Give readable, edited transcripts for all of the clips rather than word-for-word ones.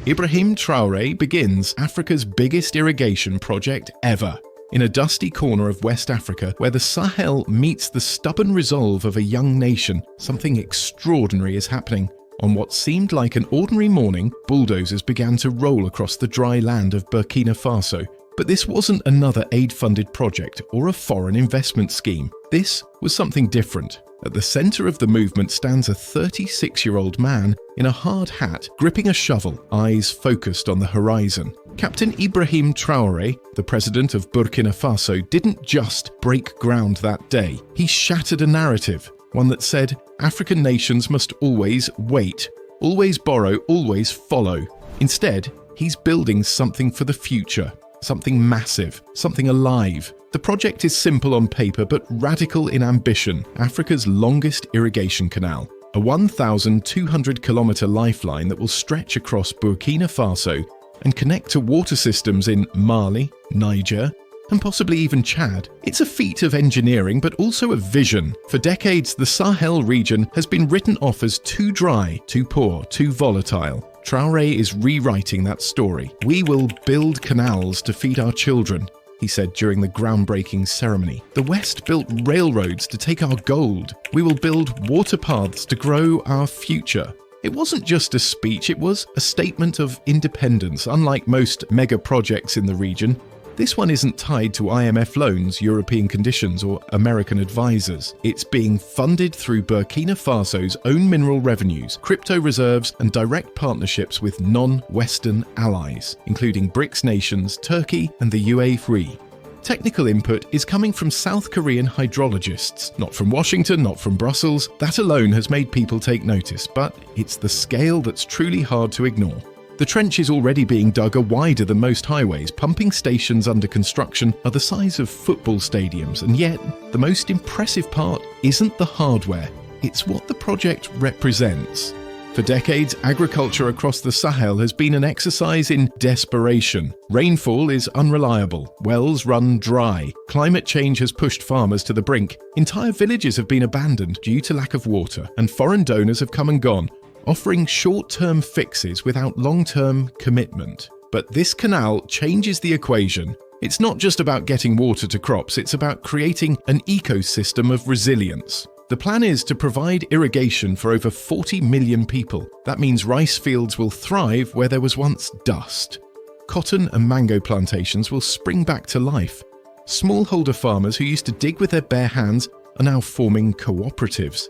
Ibrahim Traoré begins Africa's biggest irrigation project ever. In a dusty corner of West Africa, where the Sahel meets the stubborn resolve of a young nation, something extraordinary is happening. On what seemed like an ordinary morning, bulldozers began to roll across the dry land of Burkina Faso. But this wasn't another aid-funded project or a foreign investment scheme. This was something different. At the center of the movement stands a 36-year-old man in a hard hat, gripping a shovel, eyes focused on the horizon. Captain Ibrahim Traoré, the President of Burkina Faso, didn't just break ground that day. He shattered a narrative, one that said African nations must always wait, always borrow, always follow. Instead, he's building something for the future, something massive, something alive. The project is simple on paper but radical in ambition. Africa's longest irrigation canal, a 1,200-kilometer lifeline that will stretch across Burkina Faso and connect to water systems in Mali, Niger, and possibly even Chad. It's a feat of engineering but also a vision. For decades, the Sahel region has been written off as too dry, too poor, too volatile. Traoré is rewriting that story. "We will build canals to feed our children," he said during the groundbreaking ceremony. "The West built railroads to take our gold. We will build water paths to grow our future." It wasn't just a speech, it was a statement of independence. Unlike most mega projects in the region, this one isn't tied to IMF loans, European conditions, or American advisors. It's being funded through Burkina Faso's own mineral revenues, crypto reserves, and direct partnerships with non-Western allies, including BRICS nations, Turkey, and the UAE. Technical input is coming from South Korean hydrologists, not from Washington, not from Brussels. That alone has made people take notice, but it's the scale that's truly hard to ignore. The trenches already being dug are wider than most highways. Pumping stations under construction are the size of football stadiums, and yet the most impressive part isn't the hardware, it's what the project represents. For decades, agriculture across the Sahel has been an exercise in desperation. Rainfall is unreliable, wells run dry, climate change has pushed farmers to the brink, entire villages have been abandoned due to lack of water, and foreign donors have come and gone, offering short-term fixes without long-term commitment. But this canal changes the equation. It's not just about getting water to crops, it's about creating an ecosystem of resilience. The plan is to provide irrigation for over 40 million people. That means rice fields will thrive where there was once dust. Cotton and mango plantations will spring back to life. Smallholder farmers who used to dig with their bare hands are now forming cooperatives.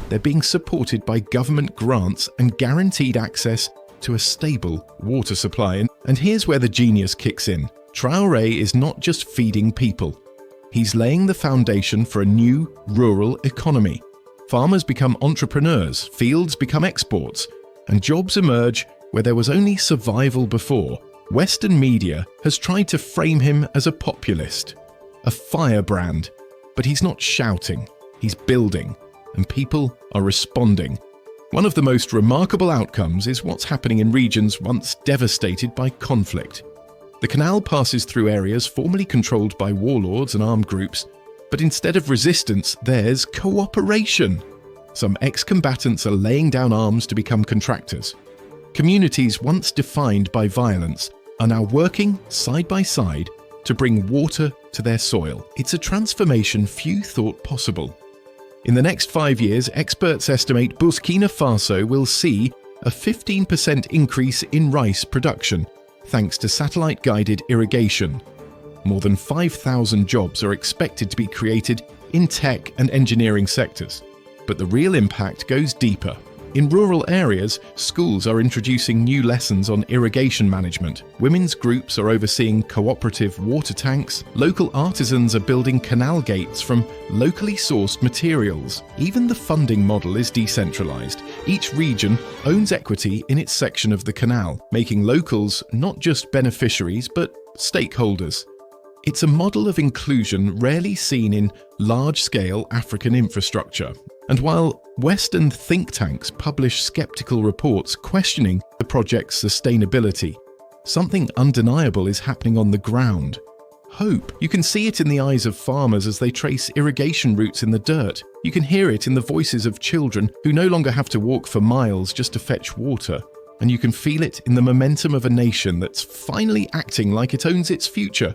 They're being supported by government grants and guaranteed access to a stable water supply. And here's where the genius kicks in. Traoré is not just feeding people. He's laying the foundation for a new rural economy. Farmers become entrepreneurs, fields become exports, and jobs emerge where there was only survival before. Western media has tried to frame him as a populist, a firebrand, but he's not shouting, he's building. And people are responding. One of the most remarkable outcomes is what's happening in regions once devastated by conflict. The canal passes through areas formerly controlled by warlords and armed groups, but instead of resistance, there's cooperation. Some ex-combatants are laying down arms to become contractors. Communities once defined by violence are now working side by side to bring water to their soil. It's a transformation few thought possible. In the next 5 years, experts estimate Burkina Faso will see a 15% increase in rice production, thanks to satellite-guided irrigation. More than 5,000 jobs are expected to be created in tech and engineering sectors. But the real impact goes deeper. In rural areas, schools are introducing new lessons on irrigation management. Women's groups are overseeing cooperative water tanks. Local artisans are building canal gates from locally sourced materials. Even the funding model is decentralized. Each region owns equity in its section of the canal, making locals not just beneficiaries but stakeholders. It's a model of inclusion rarely seen in large-scale African infrastructure. And while Western think tanks publish skeptical reports questioning the project's sustainability, something undeniable is happening on the ground. Hope. You can see it in the eyes of farmers as they trace irrigation routes in the dirt. You can hear it in the voices of children who no longer have to walk for miles just to fetch water. and you can feel it in the momentum of a nation that's finally acting like it owns its future.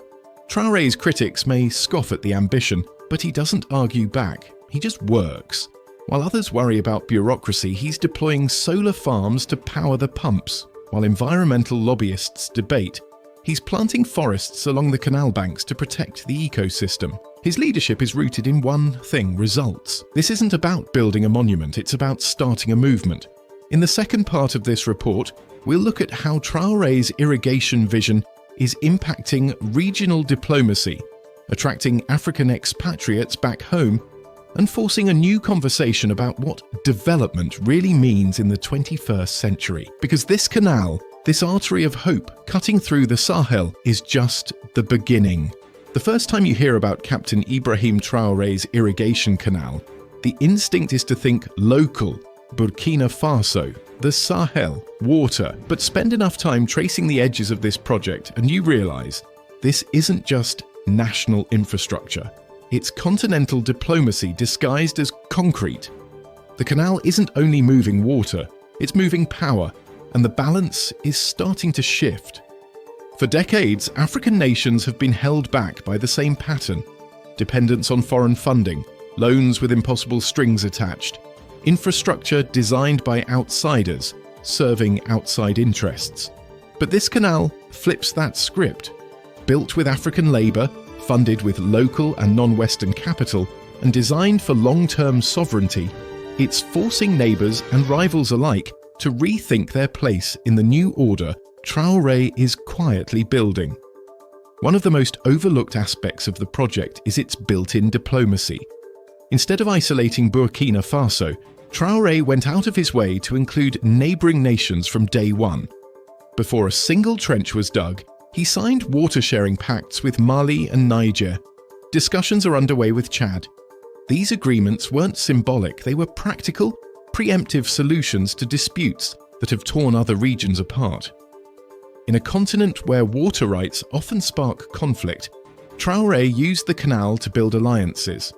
Traoré's critics may scoff at the ambition, but he doesn't argue back. He just works. While others worry about bureaucracy, he's deploying solar farms to power the pumps. While environmental lobbyists debate, he's planting forests along the canal banks to protect the ecosystem. His leadership is rooted in one thing: results. This isn't about building a monument, it's about starting a movement. In the second part of this report, we'll look at how Traoré's irrigation vision is impacting regional diplomacy, attracting African expatriates back home, and forcing a new conversation about what development really means in the 21st century. Because this canal, this artery of hope cutting through the Sahel, is just the beginning. The first time you hear about Captain Ibrahim Traoré's irrigation canal, the instinct is to think local, Burkina Faso, the Sahel, water. But spend enough time tracing the edges of this project and you realize this isn't just national infrastructure. It's continental diplomacy disguised as concrete. The canal isn't only moving water, it's moving power, and the balance is starting to shift. For decades, African nations have been held back by the same pattern: dependence on foreign funding, loans with impossible strings attached, infrastructure designed by outsiders, serving outside interests. But this canal flips that script. Built with African labour, funded with local and non-Western capital, and designed for long-term sovereignty, it's forcing neighbours and rivals alike to rethink their place in the new order Traoré is quietly building. One of the most overlooked aspects of the project is its built-in diplomacy. Instead of isolating Burkina Faso, Traoré went out of his way to include neighbouring nations from day one. Before a single trench was dug, he signed water-sharing pacts with Mali and Niger. Discussions are underway with Chad. These agreements weren't symbolic, they were practical, preemptive solutions to disputes that have torn other regions apart. In a continent where water rights often spark conflict, Traoré used the canal to build alliances.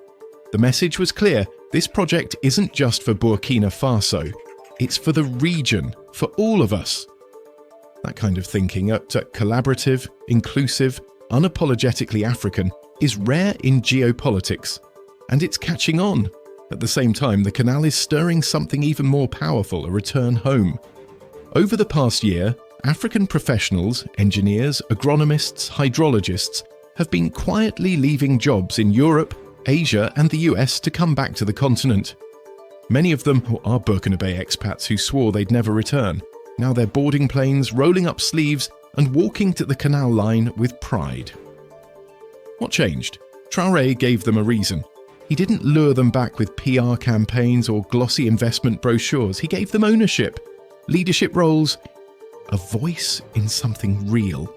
The message was clear: this project isn't just for Burkina Faso, it's for the region, for all of us. That kind of thinking, collaborative, inclusive, unapologetically African, is rare in geopolitics, and it's catching on. At the same time, the canal is stirring something even more powerful: a return home. Over the past year, African professionals, engineers, agronomists, hydrologists, have been quietly leaving jobs in Europe, Asia and the US to come back to the continent. Many of them are Burkina Faso expats who swore they'd never return. Now they're boarding planes, rolling up sleeves and walking to the canal line with pride. What changed? Traoré gave them a reason. He didn't lure them back with PR campaigns or glossy investment brochures. He gave them ownership, leadership roles, a voice in something real.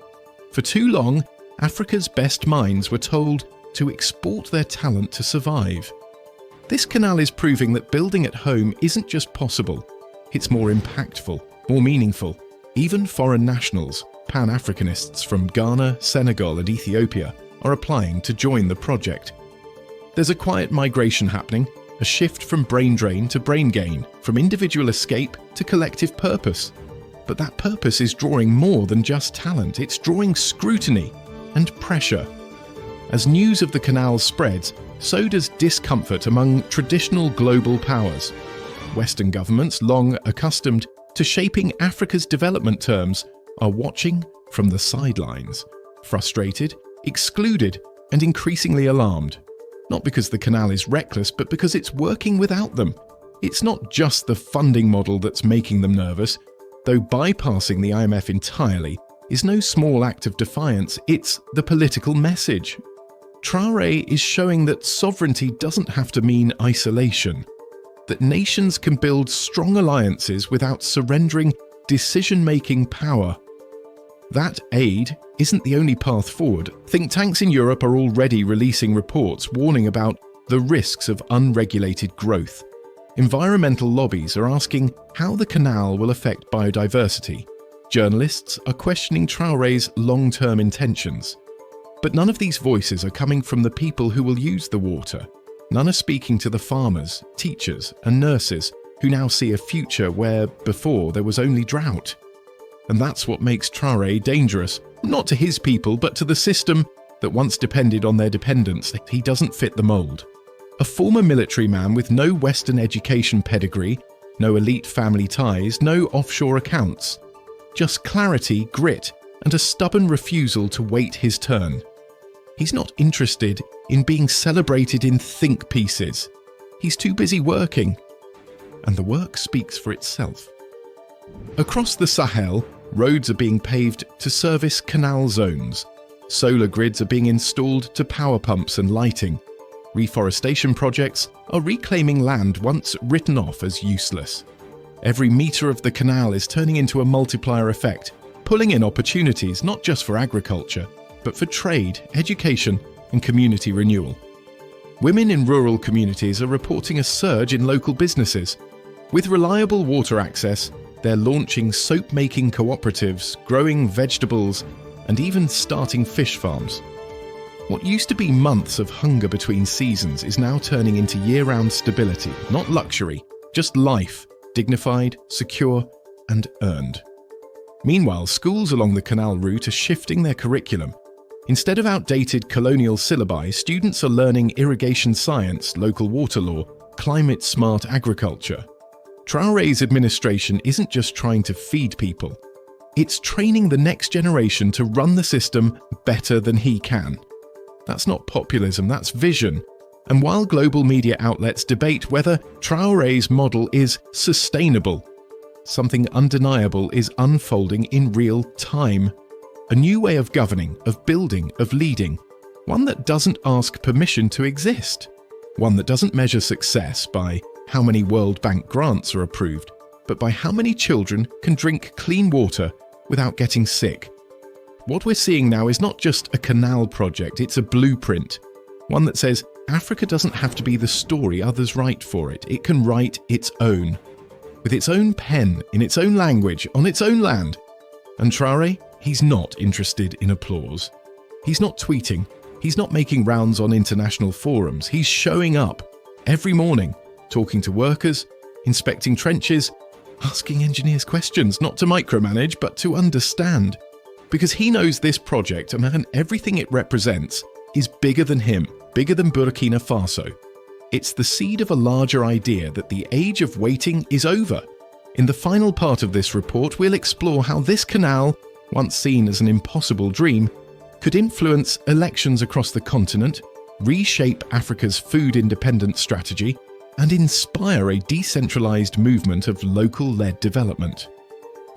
For too long, Africa's best minds were told to export their talent to survive. This canal is proving that building at home isn't just possible, it's more impactful, more meaningful. Even foreign nationals, Pan-Africanists from Ghana, Senegal and Ethiopia, are applying to join the project. There's a quiet migration happening, a shift from brain drain to brain gain, from individual escape to collective purpose. But that purpose is drawing more than just talent, it's drawing scrutiny and pressure. As news of the canal spreads, so does discomfort among traditional global powers. Western governments, long accustomed to shaping Africa's development terms, are watching from the sidelines, frustrated, excluded, and increasingly alarmed. Not because the canal is reckless, but because it's working without them. It's not just the funding model that's making them nervous, though bypassing the IMF entirely is no small act of defiance, it's the political message. Traoré is showing that sovereignty doesn't have to mean isolation, that nations can build strong alliances without surrendering decision-making power. That aid isn't the only path forward. Think tanks in Europe are already releasing reports warning about the risks of unregulated growth. Environmental lobbies are asking how the canal will affect biodiversity. Journalists are questioning Traoré's long-term intentions. But none of these voices are coming from the people who will use the water. None are speaking to the farmers, teachers and nurses who now see a future where before there was only drought. And that's what makes Traoré dangerous, not to his people, but to the system that once depended on their dependents. He doesn't fit the mould. A former military man with no Western education pedigree, no elite family ties, no offshore accounts. Just clarity, grit, and a stubborn refusal to wait his turn. He's not interested in being celebrated in think pieces. He's too busy working. And the work speaks for itself. Across the Sahel, roads are being paved to service canal zones. Solar grids are being installed to power pumps and lighting. Reforestation projects are reclaiming land once written off as useless. Every metre of the canal is turning into a multiplier effect, pulling in opportunities not just for agriculture, but for trade, education, and community renewal. Women in rural communities are reporting a surge in local businesses. With reliable water access, they're launching soap-making cooperatives, growing vegetables, and even starting fish farms. What used to be months of hunger between seasons is now turning into year-round stability, not luxury, just life, dignified, secure, and earned. Meanwhile, schools along the canal route are shifting their curriculum. Instead of outdated colonial syllabi, students are learning irrigation science, local water law, climate-smart agriculture. Traoré's administration isn't just trying to feed people. It's training the next generation to run the system better than he can. That's not populism, that's vision. And while global media outlets debate whether Traoré's model is sustainable, something undeniable is unfolding in real time. A new way of governing, of building, of leading. One that doesn't ask permission to exist. One that doesn't measure success by how many World Bank grants are approved, but by how many children can drink clean water without getting sick. What we're seeing now is not just a canal project, it's a blueprint. One that says Africa doesn't have to be the story others write for it. It can write its own. With its own pen, in its own language, on its own land. And Traoré, he's not interested in applause. He's not tweeting. He's not making rounds on international forums. He's showing up every morning, talking to workers, inspecting trenches, asking engineers questions, not to micromanage, but to understand. Because he knows this project and everything it represents is bigger than him, bigger than Burkina Faso. It's the seed of a larger idea that the age of waiting is over. In the final part of this report, we'll explore how this canal, once seen as an impossible dream, could influence elections across the continent, reshape Africa's food independence strategy, and inspire a decentralized movement of local-led development.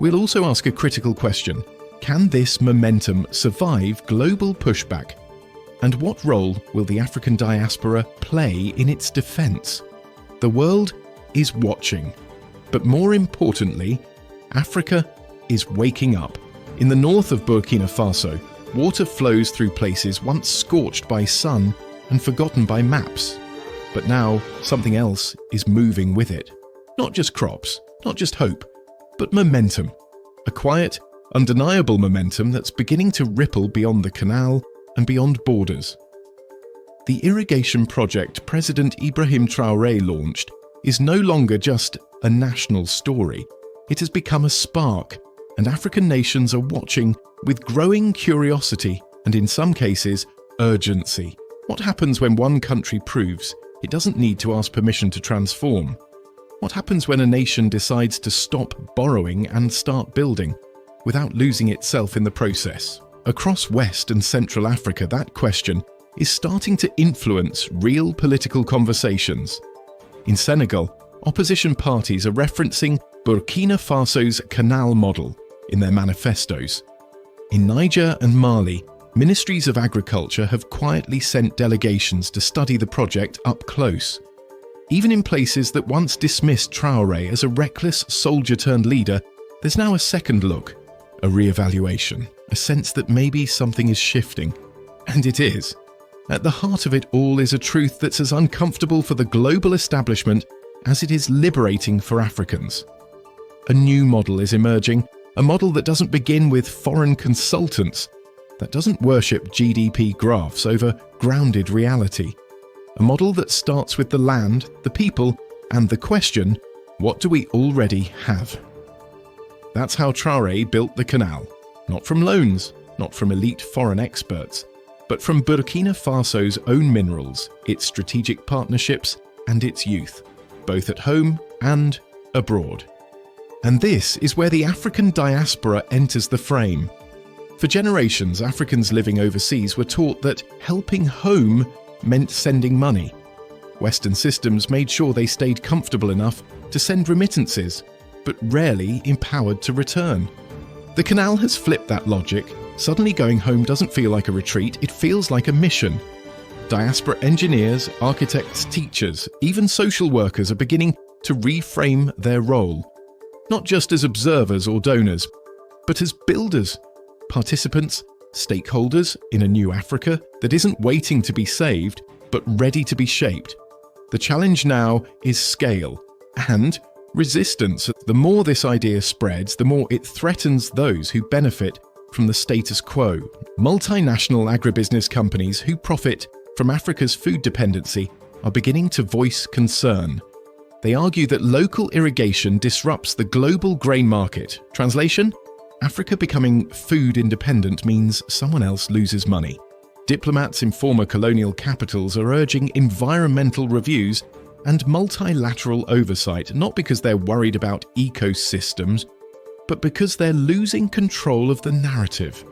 We'll also ask a critical question. Can this momentum survive global pushback? And what role will the African diaspora play in its defense? The world is watching. But more importantly, Africa is waking up. In the north of Burkina Faso, water flows through places once scorched by sun and forgotten by maps. But now, something else is moving with it. Not just crops, not just hope, but momentum. A quiet, undeniable momentum that's beginning to ripple beyond the canal and beyond borders. The irrigation project President Ibrahim Traoré launched is no longer just a national story. It has become a spark, and African nations are watching with growing curiosity and, in some cases, urgency. What happens when one country proves it doesn't need to ask permission to transform? What happens when a nation decides to stop borrowing and start building, without losing itself in the process? Across West and Central Africa, that question is starting to influence real political conversations. In Senegal, opposition parties are referencing Burkina Faso's canal model in their manifestos. In Niger and Mali, ministries of agriculture have quietly sent delegations to study the project up close. Even in places that once dismissed Traoré as a reckless soldier-turned-leader, there's now a second look, a re-evaluation, a sense that maybe something is shifting. And it is. At the heart of it all is a truth that's as uncomfortable for the global establishment as it is liberating for Africans. A new model is emerging, a model that doesn't begin with foreign consultants, that doesn't worship GDP graphs over grounded reality. A model that starts with the land, the people, and the question, What do we already have? That's how Traoré built the canal. Not from loans, not from elite foreign experts, but from Burkina Faso's own minerals, its strategic partnerships, and its youth, both at home and abroad. And this is where the African diaspora enters the frame. For generations, Africans living overseas were taught that helping home meant sending money. Western systems made sure they stayed comfortable enough to send remittances, but rarely empowered to return. The canal has flipped that logic. Suddenly going home doesn't feel like a retreat, it feels like a mission. Diaspora engineers, architects, teachers, even social workers are beginning to reframe their role. Not just as observers or donors, but as builders, participants, stakeholders in a new Africa that isn't waiting to be saved, but ready to be shaped. The challenge now is scale and resistance. The more this idea spreads, the more it threatens those who benefit from the status quo. Multinational agribusiness companies who profit from Africa's food dependency are beginning to voice concern. They argue that local irrigation disrupts the global grain market. Translation? Africa becoming food independent means someone else loses money. Diplomats in former colonial capitals are urging environmental reviews and multilateral oversight, not because they're worried about ecosystems, but because they're losing control of the narrative.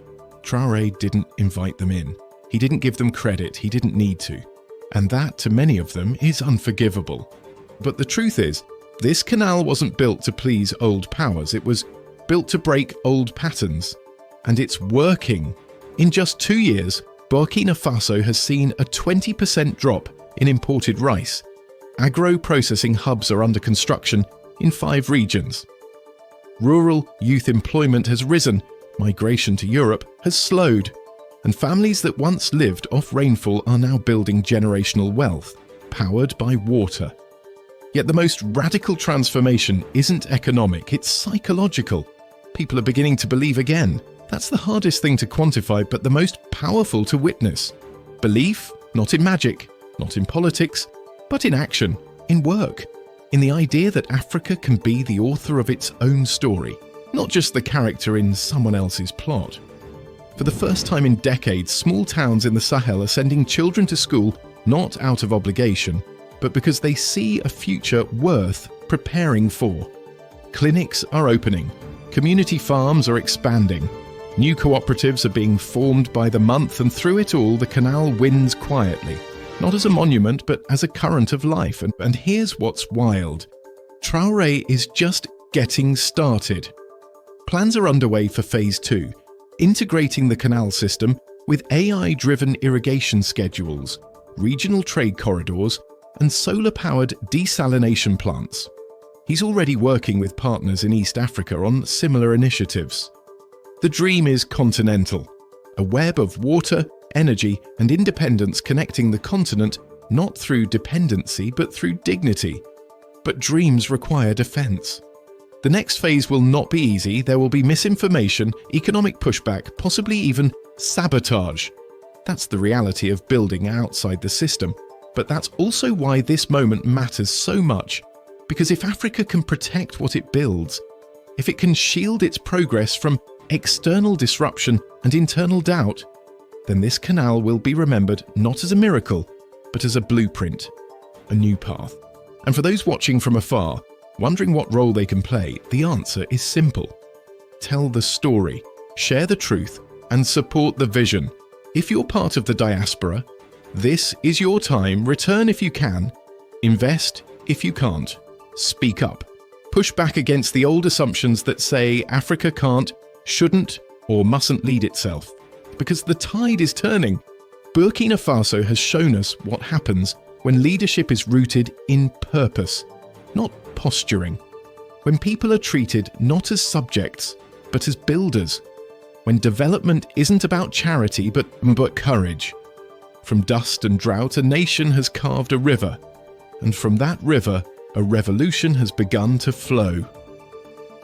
Traoré didn't invite them in. He didn't give them credit. He didn't need to. And that, to many of them, is unforgivable. But the truth is, this canal wasn't built to please old powers. It was built to break old patterns. And it's working. In just 2 years, Burkina Faso has seen a 20% drop in imported rice. Agro-processing hubs are under construction in 5 regions. Rural youth employment has risen, migration to Europe has slowed, and families that once lived off rainfall are now building generational wealth, powered by water. Yet the most radical transformation isn't economic, it's psychological. People are beginning to believe again. That's the hardest thing to quantify, but the most powerful to witness. Belief, not in magic, not in politics, but in action, in work. In the idea that Africa can be the author of its own story, not just the character in someone else's plot. For the first time in decades, small towns in the Sahel are sending children to school not out of obligation, but because they see a future worth preparing for. Clinics are opening, community farms are expanding, new cooperatives are being formed by the month, and through it all the canal wins quietly. Not as a monument, but as a current of life. And here's what's wild. Traoré is just getting started. Plans are underway for Phase 2, integrating the canal system with AI-driven irrigation schedules, regional trade corridors, and solar-powered desalination plants. He's already working with partners in East Africa on similar initiatives. The dream is Continental, a web of water, energy and independence connecting the continent not through dependency but through dignity. But dreams require defense. The next phase will not be easy. There will be misinformation, economic pushback, possibly even sabotage. That's the reality of building outside the system. But that's also why this moment matters so much. Because if Africa can protect what it builds, if it can shield its progress from external disruption and internal doubt, then this canal will be remembered not as a miracle, but as a blueprint, a new path. And for those watching from afar, wondering what role they can play, the answer is simple. Tell the story, share the truth, and support the vision. If you're part of the diaspora, this is your time. Return if you can, invest if you can't, speak up. Push back against the old assumptions that say Africa can't, shouldn't, or mustn't lead itself. Because the tide is turning. Burkina Faso has shown us what happens when leadership is rooted in purpose, not posturing. When people are treated not as subjects, but as builders. When development isn't about charity, but courage. From dust and drought, a nation has carved a river. And from that river, a revolution has begun to flow.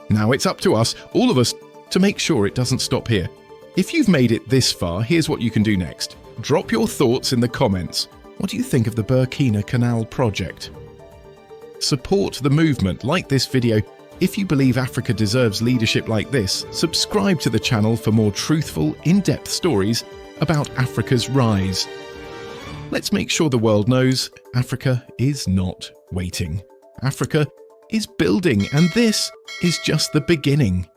Now it's up to us, all of us, to make sure it doesn't stop here. If you've made it this far, here's what you can do next. Drop your thoughts in the comments. What do you think of the Burkina Canal project? Support the movement, like this video. If you believe Africa deserves leadership like this, subscribe to the channel for more truthful, in-depth stories about Africa's rise. Let's make sure the world knows Africa is not waiting. Africa is building, and this is just the beginning.